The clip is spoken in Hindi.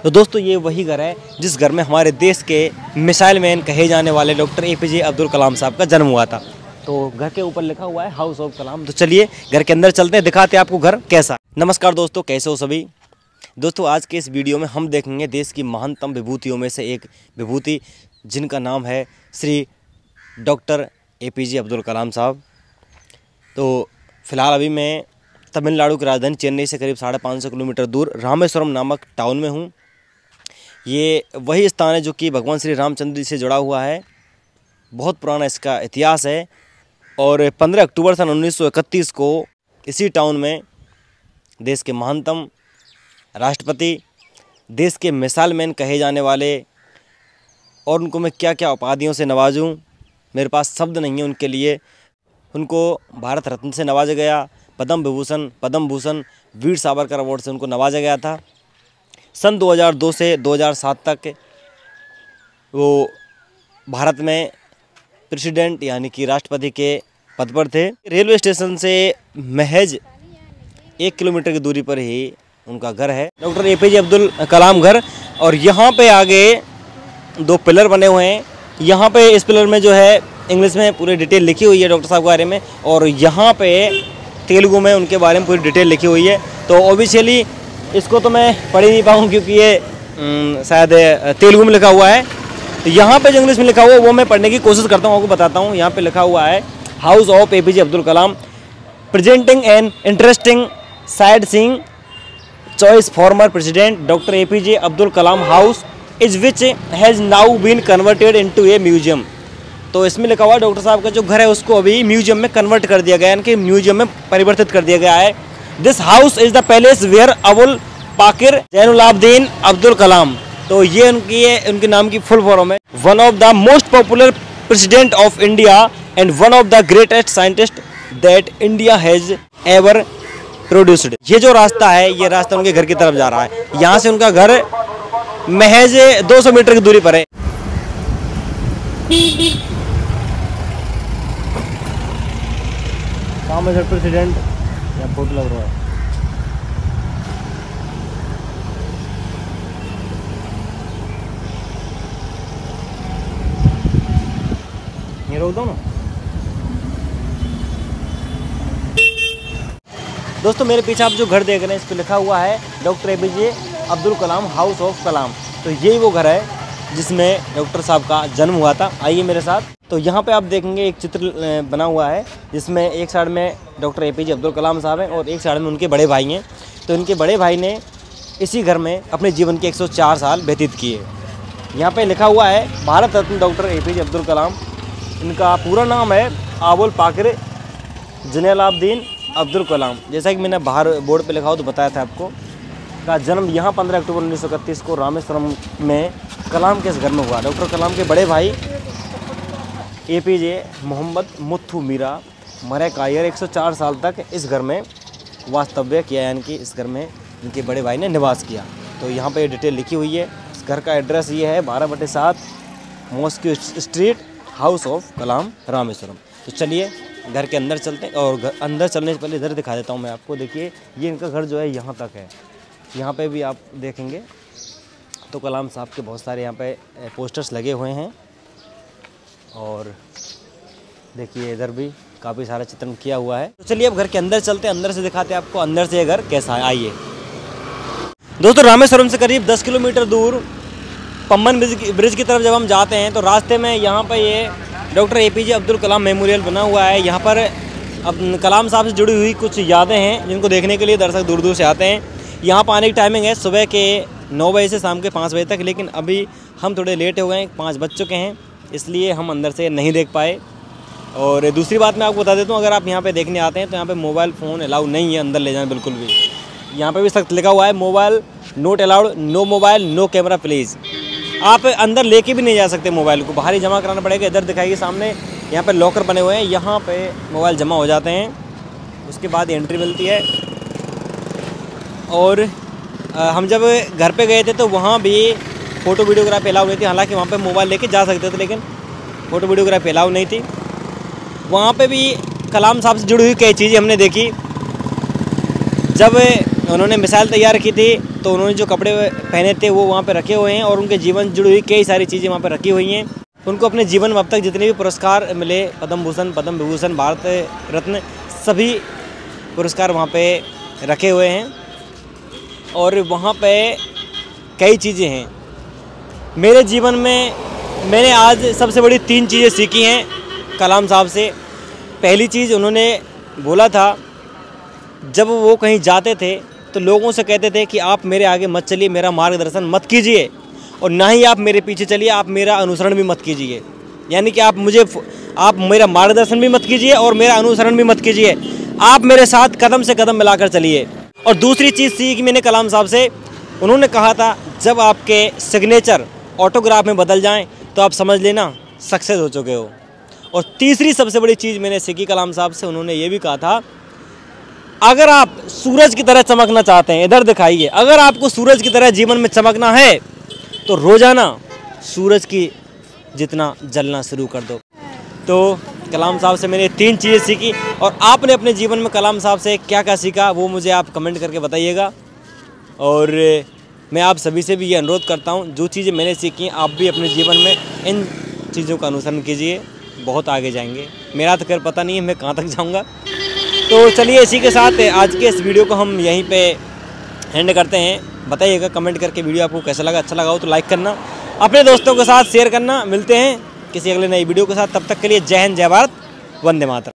तो दोस्तों ये वही घर है जिस घर में हमारे देश के मिसाइल मैन कहे जाने वाले डॉक्टर APJ अब्दुल कलाम साहब का जन्म हुआ था। तो घर के ऊपर लिखा हुआ है हाउस ऑफ कलाम। तो चलिए घर के अंदर चलते हैं, दिखाते हैं आपको घर कैसा। नमस्कार दोस्तों, कैसे हो सभी। दोस्तों आज के इस वीडियो में हम देखेंगे देश की महानतम विभूतियों में से एक विभूति जिनका नाम है श्री डॉक्टर APJ अब्दुल कलाम साहब। तो फिलहाल अभी मैं तमिलनाडु की राजधानी चेन्नई से करीब 550 किलोमीटर दूर रामेश्वरम नामक टाउन में हूँ। ये वही स्थान है जो कि भगवान श्री रामचंद्र जी से जुड़ा हुआ है। बहुत पुराना इसका इतिहास है और 15 अक्टूबर सन 1931 को इसी टाउन में देश के महानतम राष्ट्रपति, देश के मिसाइल मैन कहे जाने वाले, और उनको मैं क्या क्या उपाधियों से नवाजूं, मेरे पास शब्द नहीं है उनके लिए। उनको भारत रत्न से नवाजा गया, पद्म विभूषण, पद्म भूषण, वीर सावरकर अवार्ड से उनको नवाजा गया था। सन 2002 से 2007 तक वो भारत में प्रेसिडेंट यानी कि राष्ट्रपति के पद पर थे। रेलवे स्टेशन से महज 1 किलोमीटर की दूरी पर ही उनका घर है, डॉक्टर APJ अब्दुल कलाम घर। और यहाँ पे आगे 2 पिलर बने हुए हैं। यहाँ पे इस पिलर में जो है इंग्लिश में पूरी डिटेल लिखी हुई है डॉक्टर साहब के बारे में, और यहाँ पे तेलुगु में उनके बारे में पूरी डिटेल लिखी हुई है। तो ऑब्वियसली इसको तो मैं पढ़ ही नहीं पाऊँ क्योंकि ये शायद तेलुगु में लिखा हुआ है। तो यहाँ पे जो इंग्लिश में लिखा हुआ है वो मैं पढ़ने की कोशिश करता हूँ, आपको बताता हूँ। यहाँ पे लिखा हुआ है house of APJ Abdul Kalam presenting an interesting side seeing choice former president doctor APJ Abdul Kalam house is which has now been converted into a museum. तो इसमें लिखा हुआ है डॉक्टर साहब का जो घर है उसको अभी म्यूजियम में कन्वर्ट कर दिया गया है, यानी कि म्यूजियम में परिवर्तित कर दिया गया है। This house is the palace where Abul Pakir Jainulabdeen Abdul Kalam. तो ये उनके नाम की फुल फॉर्म है। One of the most popular president of India and one of the greatest scientist that India has ever produced. ये जो रास्ता है, ये रास्ता उनके घर की तरफ जा रहा है। यहाँ से उनका घर महज 200 मीटर की दूरी पर है। सामने प्रेसिडेंट या फोटो लग रहा है। ये रोक दो ना। दोस्तों मेरे पीछे आप जो घर देख रहे हैं इस पे लिखा हुआ है doctor APJ Abdul Kalam house of Kalam. तो यही वो घर है जिसमें डॉक्टर साहब का जन्म हुआ था। आइए मेरे साथ। तो यहाँ पे आप देखेंगे एक चित्र बना हुआ है जिसमें एक साइड में डॉक्टर APJ अब्दुल कलाम साहब हैं और एक साइड में उनके बड़े भाई हैं। तो इनके बड़े भाई ने इसी घर में अपने जीवन के 104 साल व्यतीत किए। यहाँ पे लिखा हुआ है भारत रत्न डॉक्टर APJ अब्दुल कलाम। इनका पूरा नाम है अबुल पाकिर जैनुलाब्दीन अब्दुल कलाम। जैसा कि मैंने बाहर बोर्ड पे लिखा हो तो बताया था आपको। का जन्म यहाँ 15 अक्टूबर 1931 को रामेश्वरम में कलाम के इस घर में हुआ। डॉक्टर कलाम के बड़े भाई APJ मोहम्मद मुथ्थू मीरा मरैकायर 104 साल तक इस घर में वास्तव्य किया, यानी कि इस घर में इनके बड़े भाई ने निवास किया। तो यहाँ पे डिटेल लिखी हुई है। इस घर का एड्रेस ये है 12/7 मॉस्को स्ट्रीट, हाउस ऑफ कलाम, रामेश्वरम। तो चलिए घर के अंदर चलते हैं, और अंदर चलने से पहले इधर दिखा देता हूँ मैं आपको। देखिए ये इनका घर जो है यहाँ तक है। यहाँ पे भी आप देखेंगे तो कलाम साहब के बहुत सारे यहाँ पे पोस्टर्स लगे हुए हैं, और देखिए इधर भी काफ़ी सारा चित्रण किया हुआ है। तो चलिए अब घर के अंदर चलते हैं, अंदर से दिखाते हैं आपको अंदर से ये घर कैसा है। आइए दोस्तों, रामेश्वरम से करीब 10 किलोमीटर दूर पम्बन ब्रिज की तरफ जब हम जाते हैं तो रास्ते में यहाँ पर ये डॉक्टर APJ अब्दुल कलाम मेमोरियल बना हुआ है। यहाँ पर अब कलाम साहब से जुड़ी हुई कुछ यादें हैं जिनको देखने के लिए दर्शक दूर दूर से आते हैं। यहाँ पर आने की टाइमिंग है सुबह के 9 बजे से शाम के 5 बजे तक, लेकिन अभी हम थोड़े लेट हो गए हैं, 5 बज चुके हैं, इसलिए हम अंदर से नहीं देख पाए। और दूसरी बात मैं आपको बता देता हूँ, अगर आप यहाँ पे देखने आते हैं तो यहाँ पे मोबाइल फ़ोन अलाउ नहीं है अंदर ले जाना बिल्कुल भी। यहाँ पे भी सख्त लिखा हुआ है mobile not allowed, no mobile no camera please. आप अंदर लेके भी नहीं जा सकते मोबाइल को, बाहर ही जमा कराना पड़ेगा। इधर दिखाइए सामने यहाँ पे लॉकर बने हुए हैं, यहाँ पे मोबाइल जमा हो जाते हैं, उसके बाद एंट्री मिलती है। और हम जब घर पे गए थे तो वहाँ भी फ़ोटो वीडियोग्राफी अलाउ नहीं थी। हालांकि वहाँ पे मोबाइल लेके जा सकते थे, लेकिन फ़ोटो वीडियोग्राफी अलाउ नहीं थी। वहाँ पे भी कलाम साहब से जुड़ी हुई कई चीज़ें हमने देखी। जब उन्होंने मिसाइल तैयार की थी तो उन्होंने जो कपड़े पहने थे वो वहाँ पे रखे हुए हैं, और उनके जीवन से जुड़ी हुई कई सारी चीज़ें वहाँ पे रखी हुई हैं। उनको अपने जीवन में अब तक जितने भी पुरस्कार मिले, पद्म भूषण, पद्म विभूषण, भारत रत्न, सभी पुरस्कार वहाँ पे रखे हुए हैं। और वहाँ पे कई चीज़ें हैं मेरे जीवन में। मैंने आज सबसे बड़ी 3 चीज़ें सीखी हैं कलाम साहब से। पहली चीज़, उन्होंने बोला था जब वो कहीं जाते थे तो लोगों से कहते थे कि आप मेरे आगे मत चलिए, मेरा मार्गदर्शन मत कीजिए, और ना ही आप मेरे पीछे चलिए, आप मेरा अनुसरण भी मत कीजिए। यानी कि आप मेरा मार्गदर्शन भी मत कीजिए और मेरा अनुसरण भी मत कीजिए, आप मेरे साथ कदम से कदम मिलाकर चलिए। और दूसरी चीज़ सीखी मैंने कलाम साहब से, उन्होंने कहा था जब आपके सिग्नेचर ऑटोग्राफ में बदल जाएं तो आप समझ लेना सक्सेस हो चुके हो। और तीसरी सबसे बड़ी चीज़ मैंने सीखी कलाम साहब से, उन्होंने ये भी कहा था अगर आप सूरज की तरह चमकना चाहते हैं, इधर दिखाइए, अगर आपको सूरज की तरह जीवन में चमकना है तो रोज़ाना सूरज की जितना जलना शुरू कर दो। तो कलाम साहब से मैंने 3 चीज़ें सीखी, और आपने अपने जीवन में कलाम साहब से क्या क्या सीखा वो मुझे आप कमेंट करके बताइएगा। और मैं आप सभी से भी ये अनुरोध करता हूँ, जो चीज़ें मैंने सीखी हैं आप भी अपने जीवन में इन चीज़ों का अनुसरण कीजिए, बहुत आगे जाएंगे। मेरा तो खैर पता नहीं है मैं कहाँ तक जाऊँगा। तो चलिए इसी के साथ आज के इस वीडियो को हम यहीं पे एंड करते हैं। बताइएगा कमेंट करके वीडियो आपको कैसा लगा, अच्छा लगा हो तो लाइक करना, अपने दोस्तों के साथ शेयर करना। मिलते हैं किसी अगले नई वीडियो के साथ, तब तक के लिए जय हिंद, जय भारत, वंदे मातरम।